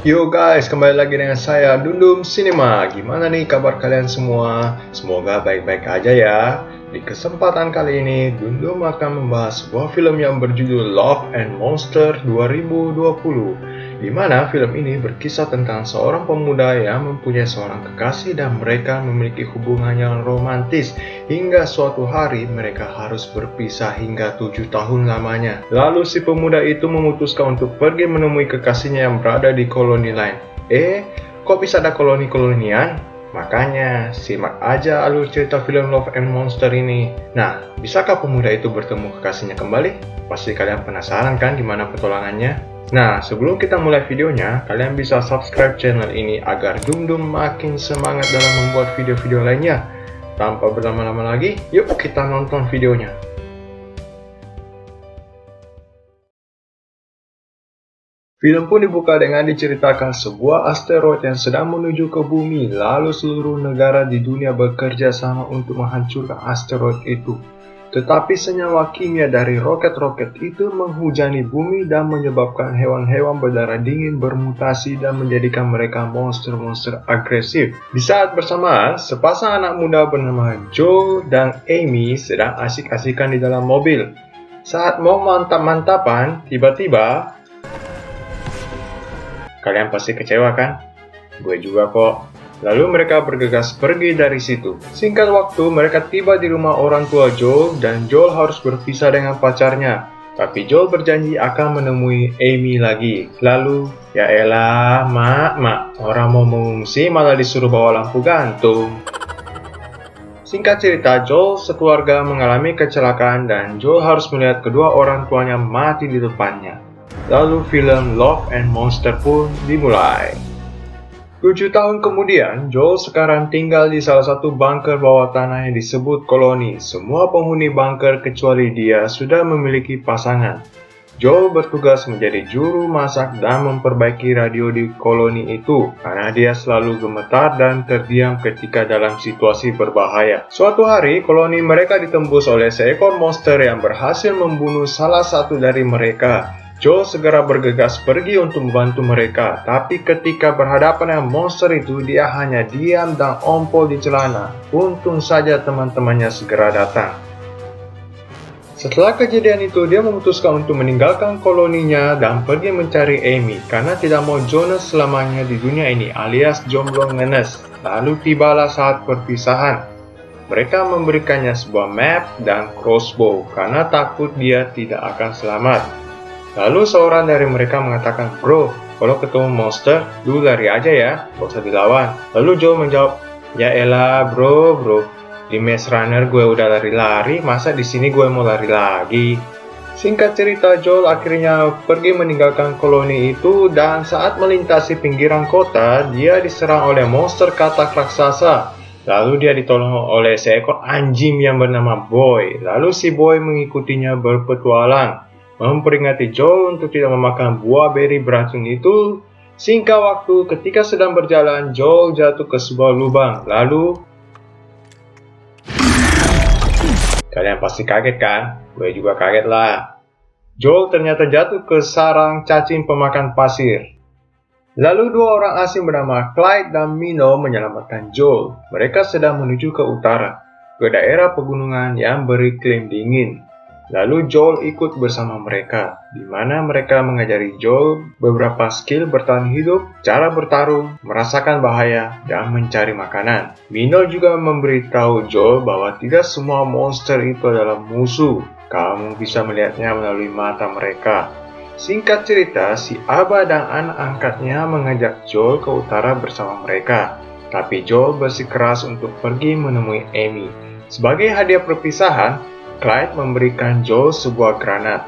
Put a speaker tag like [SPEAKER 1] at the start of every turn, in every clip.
[SPEAKER 1] Yo guys, kembali lagi dengan saya Dundum Cinema. Gimana nih kabar kalian semua? Semoga baik-baik aja ya. Di kesempatan kali ini, Dundum akan membahas sebuah film yang berjudul Love and Monster 2020. Di mana film ini berkisah tentang seorang pemuda yang mempunyai seorang kekasih dan mereka memiliki hubungan yang romantis hingga suatu hari mereka harus berpisah hingga 7 tahun lamanya. Lalu si pemuda itu memutuskan untuk pergi menemui kekasihnya yang berada di koloni lain. Kok bisa ada koloni-kolonian? Makanya, simak aja alur cerita film Love and Monster ini. Nah, bisakah pemuda itu bertemu kekasihnya kembali? Pasti kalian penasaran kan gimana petualangannya? Nah, sebelum kita mulai videonya, kalian bisa subscribe channel ini agar Dundum makin semangat dalam membuat video-video lainnya. Tanpa berlama-lama lagi, yuk kita nonton videonya. Film pun dibuka dengan diceritakan sebuah asteroid yang sedang menuju ke bumi, lalu seluruh negara di dunia bekerja sama untuk menghancurkan asteroid itu. Tetapi senyawa kimia dari roket-roket itu menghujani bumi dan menyebabkan hewan-hewan berdarah dingin bermutasi dan menjadikan mereka monster-monster agresif. Di saat bersamaan, sepasang anak muda bernama Joel dan Amy sedang asik-asikan di dalam mobil. Saat mau mantap-mantapan, tiba-tiba... Kalian pasti kecewa kan? Gue juga kok. Lalu mereka bergegas pergi dari situ. Singkat waktu, mereka tiba di rumah orang tua Joel dan Joel harus berpisah dengan pacarnya. Tapi Joel berjanji akan menemui Amy lagi. Lalu, ya elah, mak, orang mau mengungsi malah disuruh bawa lampu gantung. Singkat cerita, Joel sekeluarga mengalami kecelakaan dan Joel harus melihat kedua orang tuanya mati di depannya. Lalu film Love and Monster pun dimulai. 7 tahun kemudian, Joel sekarang tinggal di salah satu bunker bawah tanah yang disebut koloni. Semua penghuni bunker kecuali dia sudah memiliki pasangan. Joel bertugas menjadi juru masak dan memperbaiki radio di koloni itu karena dia selalu gemetar dan terdiam ketika dalam situasi berbahaya. Suatu hari, koloni mereka ditembus oleh seekor monster yang berhasil membunuh salah satu dari mereka. Joel segera bergegas pergi untuk membantu mereka, tapi ketika berhadapan dengan monster itu, dia hanya diam dan ompol di celana. Untung saja teman-temannya segera datang. Setelah kejadian itu, dia memutuskan untuk meninggalkan koloninya dan pergi mencari Amy, karena tidak mau Jonas selamanya di dunia ini, alias jomblo ngenes. Lalu tibalah saat perpisahan. Mereka memberikannya sebuah map dan crossbow, karena takut dia tidak akan selamat. Lalu seorang dari mereka mengatakan, "Bro, kalau ketemu monster, lu lari aja ya, gak usah dilawan." Lalu Joel menjawab, "Ya elah bro, di Maze Runner gue udah lari-lari, masa di sini gue mau lari lagi?" Singkat cerita, Joel akhirnya pergi meninggalkan koloni itu dan saat melintasi pinggiran kota, dia diserang oleh monster katak raksasa. Lalu dia ditolong oleh seekor anjing yang bernama Boy. Lalu si Boy mengikutinya berpetualang, memperingati Joel untuk tidak memakan buah beri beracun itu. Singkat waktu, ketika sedang berjalan, Joel jatuh ke sebuah lubang. Lalu, kalian pasti kaget kan? Gue juga kaget lah. Joel ternyata jatuh ke sarang cacing pemakan pasir. Lalu dua orang asing bernama Clyde dan Mino menyelamatkan Joel. Mereka sedang menuju ke utara, ke daerah pegunungan yang beriklim dingin. Lalu Joel ikut bersama mereka, di mana mereka mengajari Joel beberapa skill bertahan hidup, cara bertarung, merasakan bahaya, dan mencari makanan. Mino juga memberitahu Joel bahwa tidak semua monster itu adalah musuh. Kamu bisa melihatnya melalui mata mereka. Singkat cerita, si Aba dan anak angkatnya mengajak Joel ke utara bersama mereka. Tapi Joel bersikeras untuk pergi menemui Amy. Sebagai hadiah perpisahan, Clyde memberikan Joel sebuah granat.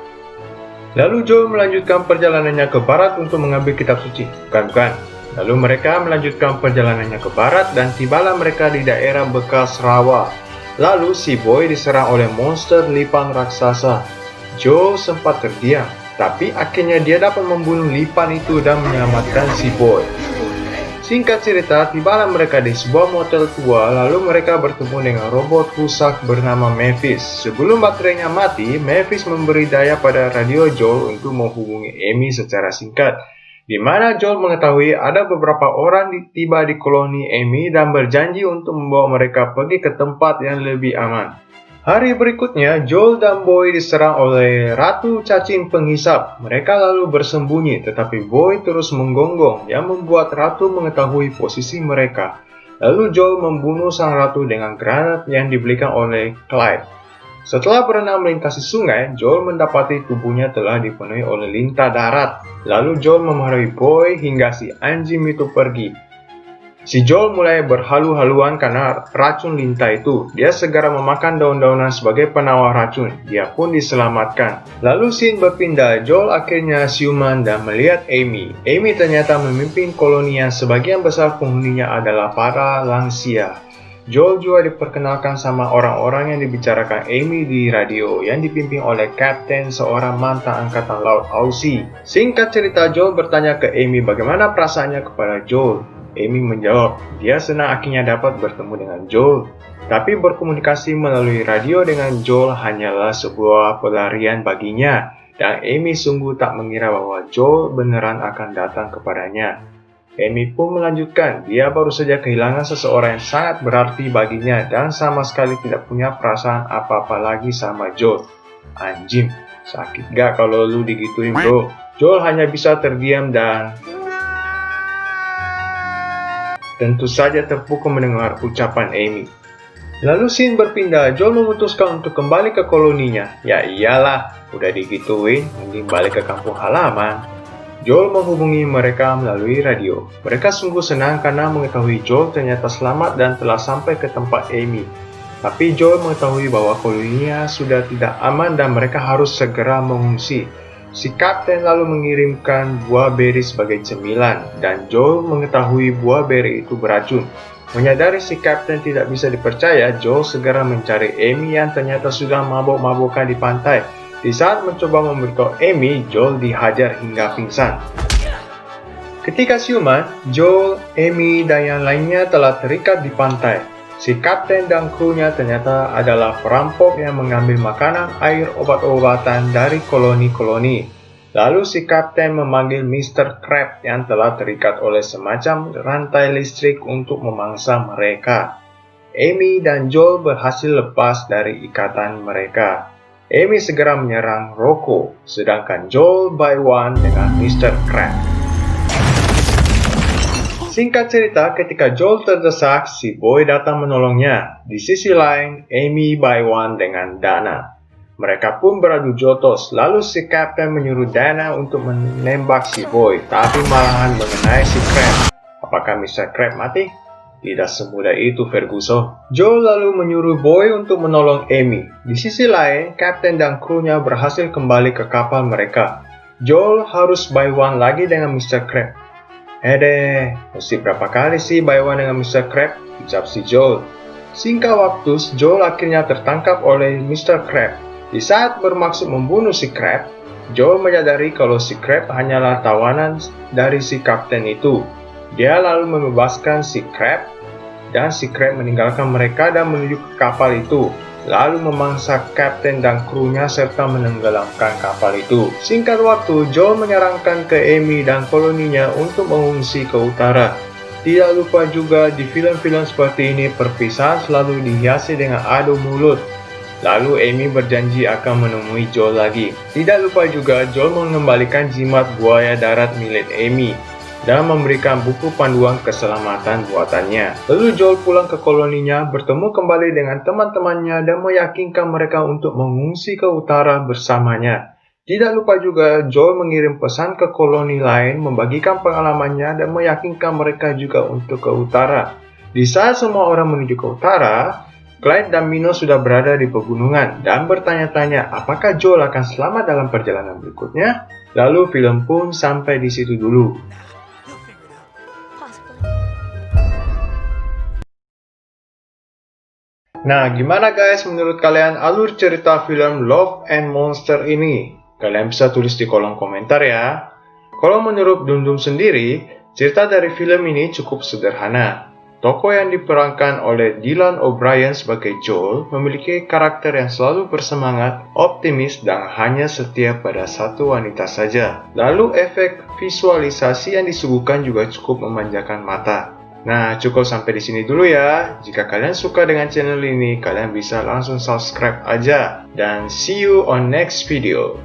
[SPEAKER 1] Lalu Joel melanjutkan perjalanannya ke barat untuk mengambil kitab suci. Bukan. Lalu mereka melanjutkan perjalanannya ke barat dan tibalah mereka di daerah bekas rawa. Lalu si Boy diserang oleh monster lipan raksasa. Joel sempat terdiam, tapi akhirnya dia dapat membunuh lipan itu dan menyelamatkan si Boy. Singkat cerita, tibalah mereka di sebuah motel tua, lalu mereka bertemu dengan robot rusak bernama Mavis. Sebelum baterainya mati, Mavis memberi daya pada radio Joel untuk menghubungi Amy secara singkat. di mana Joel mengetahui ada beberapa orang tiba di koloni Amy dan berjanji untuk membawa mereka pergi ke tempat yang lebih aman. Hari berikutnya, Joel dan Boy diserang oleh Ratu Cacing Penghisap. Mereka lalu bersembunyi, tetapi Boy terus menggonggong yang membuat Ratu mengetahui posisi mereka. Lalu Joel membunuh sang Ratu dengan granat yang dibelikan oleh Clyde. Setelah berenang melintasi sungai, Joel mendapati tubuhnya telah dipenuhi oleh lintah darat. Lalu Joel memarahi Boy hingga si anjing itu pergi. Si Joel mulai berhalu-haluan karena racun lintah itu. Dia segera memakan daun-daunan sebagai penawar racun. Dia pun diselamatkan. Lalu scene berpindah. Joel akhirnya siuman dan melihat Amy. Amy ternyata memimpin koloni yang sebagian besar penghuninya adalah para lansia. Joel juga diperkenalkan sama orang-orang yang dibicarakan Amy di radio yang dipimpin oleh Kapten seorang mantan angkatan laut Aussie. Singkat cerita, Joel bertanya ke Amy bagaimana perasaannya kepada Joel. Amy menjawab, dia senang akhirnya dapat bertemu dengan Joel. Tapi berkomunikasi melalui radio dengan Joel hanyalah sebuah pelarian baginya. Dan Amy sungguh tak mengira bahwa Joel beneran akan datang kepadanya. Amy pun melanjutkan, dia baru saja kehilangan seseorang yang sangat berarti baginya dan sama sekali tidak punya perasaan apa-apa lagi sama Joel. Anjing, sakit gak kalau lu digituin bro? Joel hanya bisa terdiam dan tentu saja terpukul mendengar ucapan Amy. Lalu scene berpindah, Joel memutuskan untuk kembali ke koloninya. Ya iyalah, udah digituin, mending balik ke kampung halaman. Joel menghubungi mereka melalui radio. Mereka sungguh senang karena mengetahui Joel ternyata selamat dan telah sampai ke tempat Amy. Tapi Joel mengetahui bahwa koloninya sudah tidak aman dan mereka harus segera mengungsi. Si kapten lalu mengirimkan buah beri sebagai cemilan, dan Joel mengetahui buah beri itu beracun. Menyadari si kapten tidak bisa dipercaya, Joel segera mencari Amy yang ternyata sudah mabuk-mabukan di pantai. Di saat mencoba memberitahu Amy, Joel dihajar hingga pingsan. Ketika siuman, Joel, Amy, dan yang lainnya telah terikat di pantai. Si kapten dan krunya ternyata adalah perampok yang mengambil makanan, air, obat-obatan dari koloni-koloni. Lalu si kapten memanggil Mr. Crab yang telah terikat oleh semacam rantai listrik untuk memangsa mereka. Amy dan Joel berhasil lepas dari ikatan mereka. Amy segera menyerang Rocco, sedangkan Joel by one dengan Mr. Crab. Singkat cerita, ketika Joel terdesak, si Boy datang menolongnya. Di sisi lain, Amy by one dengan Dana. Mereka pun beradu jotos, lalu si Kapten menyuruh Dana untuk menembak si Boy, tapi malahan mengenai si Crab. Apakah Mr. Crab mati? Tidak semudah itu, Ferguson. Joel lalu menyuruh Boy untuk menolong Amy. Di sisi lain, Kapten dan krunya berhasil kembali ke kapal mereka. Joel harus by one lagi dengan Mr. Crab. Mesti berapa kali sih by one dengan Mr. Crab? Ucap si Joel. Singkat waktu, Joel akhirnya tertangkap oleh Mr. Crab. Di saat bermaksud membunuh si Crab, Joel menyadari kalau si Crab hanyalah tawanan dari si kapten itu. Dia lalu membebaskan si Crab, dan si Crab meninggalkan mereka dan menuju ke kapal itu. Lalu memangsa kapten dan krunya serta menenggelamkan kapal itu. Singkat waktu, Joel menyarankan ke Amy dan koloninya untuk mengungsi ke utara. Tidak lupa juga di film-film seperti ini perpisahan selalu dihiasi dengan adu mulut. Lalu Amy berjanji akan menemui Joel lagi. Tidak lupa juga Joel mengembalikan jimat buaya darat milik Amy dan memberikan buku panduan keselamatan buatannya. Lalu Joel pulang ke koloninya, bertemu kembali dengan teman-temannya dan meyakinkan mereka untuk mengungsi ke utara bersamanya. Tidak lupa juga Joel mengirim pesan ke koloni lain, membagikan pengalamannya dan meyakinkan mereka juga untuk ke utara. Di saat semua orang menuju ke utara, Clyde dan Minnow sudah berada di pegunungan dan bertanya-tanya apakah Joel akan selamat dalam perjalanan berikutnya. Lalu film pun sampai di situ dulu. Nah, gimana guys menurut kalian alur cerita film Love and Monster ini? Kalian bisa tulis di kolom komentar ya. Kalau menurut Dum Dum sendiri, cerita dari film ini cukup sederhana. Tokoh yang diperankan oleh Dylan O'Brien sebagai Joel memiliki karakter yang selalu bersemangat, optimis, dan hanya setia pada satu wanita saja. Lalu efek visualisasi yang disuguhkan juga cukup memanjakan mata. Nah, cukup sampai di sini dulu ya. Jika kalian suka dengan channel ini, kalian bisa langsung subscribe aja. Dan see you on next video.